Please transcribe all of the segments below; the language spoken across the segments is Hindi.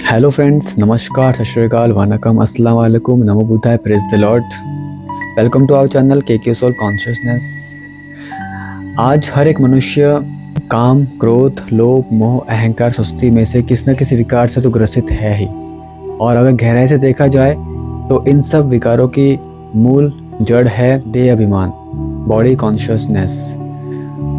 हेलो फ्रेंड्स, नमस्कार, सत श्री अकाल, वनकम, अस्सलाम वालेकुम, नमो बुद्धाय, praise the Lord. Welcome to our channel के सोल कॉन्शियसनेस। आज हर एक मनुष्य काम, क्रोध, लोभ, मोह, अहंकार, सुस्ती में से किसी न किसी विकार से तो ग्रसित है ही। और अगर गहराई से देखा जाए तो इन सब विकारों की मूल जड़ है देह अभिमान, बॉडी कॉन्शियसनेस।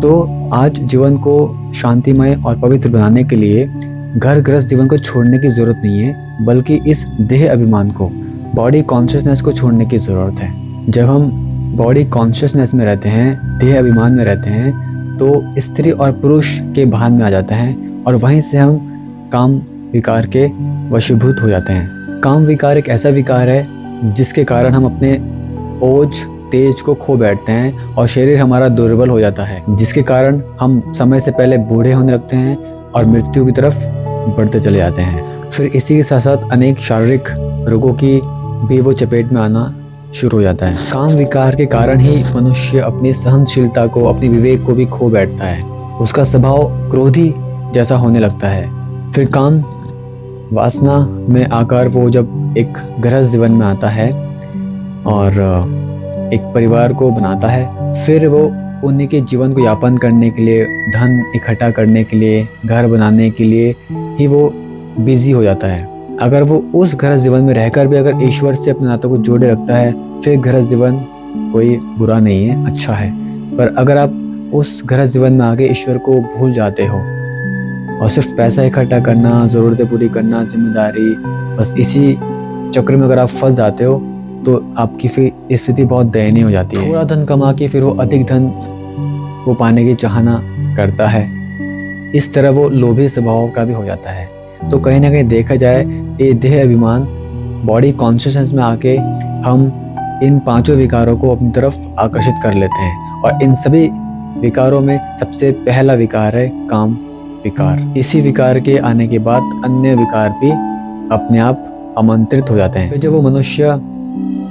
तो आज जीवन को शांतिमय और पवित्र बनाने के लिए घर गृहस्थ जीवन को छोड़ने की ज़रूरत नहीं है, बल्कि इस देह अभिमान को, बॉडी कॉन्शियसनेस को छोड़ने की ज़रूरत है। जब हम बॉडी कॉन्शियसनेस में रहते हैं, देह अभिमान में रहते हैं, तो स्त्री और पुरुष के भान में आ जाते हैं और वहीं से हम काम विकार के वशीभूत हो जाते हैं। काम विकार एक ऐसा विकार है जिसके कारण हम अपने ओज तेज को खो बैठते हैं और शरीर हमारा दुर्बल हो जाता है, जिसके कारण हम समय से पहले बूढ़े होने लगते हैं और मृत्यु की तरफ बढ़ते चले जाते हैं। फिर इसी के साथ साथ अनेक शारीरिक रोगों की भी वो चपेट में आना शुरू हो जाता है। काम विकार के कारण ही मनुष्य अपनी सहनशीलता को, अपनी विवेक को भी खो बैठता है। उसका स्वभाव क्रोधी जैसा होने लगता है। फिर काम वासना में आकर वो जब एक गृहस्थ जीवन में आता है और एक परिवार को बनाता है, फिर वो उन्हीं के जीवन को यापन करने के लिए, धन इकट्ठा करने के लिए, घर बनाने के लिए ही वो बिजी हो जाता है। अगर वो उस गृहस्थ जीवन में रहकर भी अगर ईश्वर से अपने नातों को जोड़े रखता है, फिर गृहस्थ जीवन कोई बुरा नहीं है, अच्छा है। पर अगर आप उस गृहस्थ जीवन में आके ईश्वर को भूल जाते हो और सिर्फ पैसा इकट्ठा करना, ज़रूरतें पूरी करना, जिम्मेदारी, बस इसी चक्र में अगर आप फंस जाते हो तो आपकी फिर स्थिति बहुत दयनीय हो जाती है। थोड़ा धन कमा के फिर वो अधिक धन वो पाने की चाहना करता है। इस तरह वो लोभी स्वभाव का भी हो जाता है। तो कहीं ना कहीं देखा जाए, ये देह अभिमान, बॉडी कॉन्शियसनेस में आके हम इन पांचों विकारों को अपनी तरफ आकर्षित कर लेते हैं। और इन सभी विकारों में सबसे पहला विकार है काम विकार। इसी विकार के आने के बाद अन्य विकार भी अपने आप आमंत्रित हो जाते हैं। फिर जब वो मनुष्य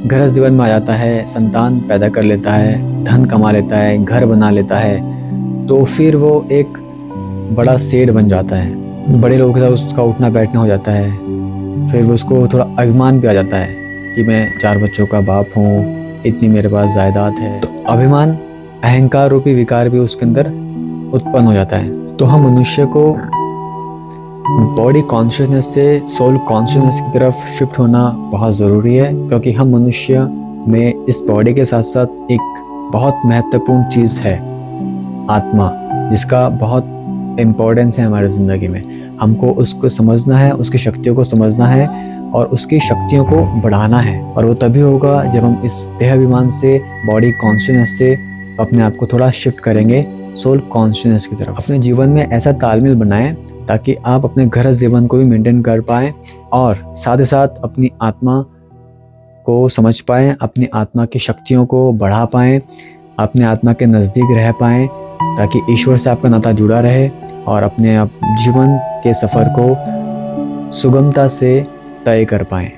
गृहस्थ जीवन में आ जाता है, संतान पैदा कर लेता है, धन कमा लेता है, घर बना लेता है, तो फिर वो एक बड़ा सेठ बन जाता है। बड़े लोगों के साथ उसका उठना बैठना हो जाता है। फिर उसको थोड़ा अभिमान भी आ जाता है कि मैं 4 बच्चों का बाप हूँ, इतनी मेरे पास जायदाद है। तो अभिमान, अहंकार रूपी विकार भी उसके अंदर उत्पन्न हो जाता है। तो हम मनुष्य को बॉडी कॉन्शियसनेस से सोल कॉन्शियसनेस की तरफ शिफ्ट होना बहुत ज़रूरी है, क्योंकि हम मनुष्य में इस बॉडी के साथ साथ एक बहुत महत्वपूर्ण चीज़ है, आत्मा, जिसका बहुत इम्पोर्टेंस है हमारी ज़िंदगी में। हमको उसको समझना है, उसकी शक्तियों को समझना है और उसकी शक्तियों को बढ़ाना है। और वो तभी होगा जब हम इस देहाभिमान से, बॉडी कॉन्शियसनेस से अपने आप को थोड़ा शिफ्ट करेंगे सोल कॉन्शियसनेस की तरफ। अपने जीवन में ऐसा तालमेल बनाएं ताकि आप अपने गृहस्थ जीवन को भी मेंटेन कर पाएं और साथ ही साथ अपनी आत्मा को समझ पाएं, अपनी आत्मा की शक्तियों को बढ़ा पाएं, अपने आत्मा के नज़दीक रह पाएं, ताकि ईश्वर से आपका नाता जुड़ा रहे और अपने आप जीवन के सफ़र को सुगमता से तय कर पाएं।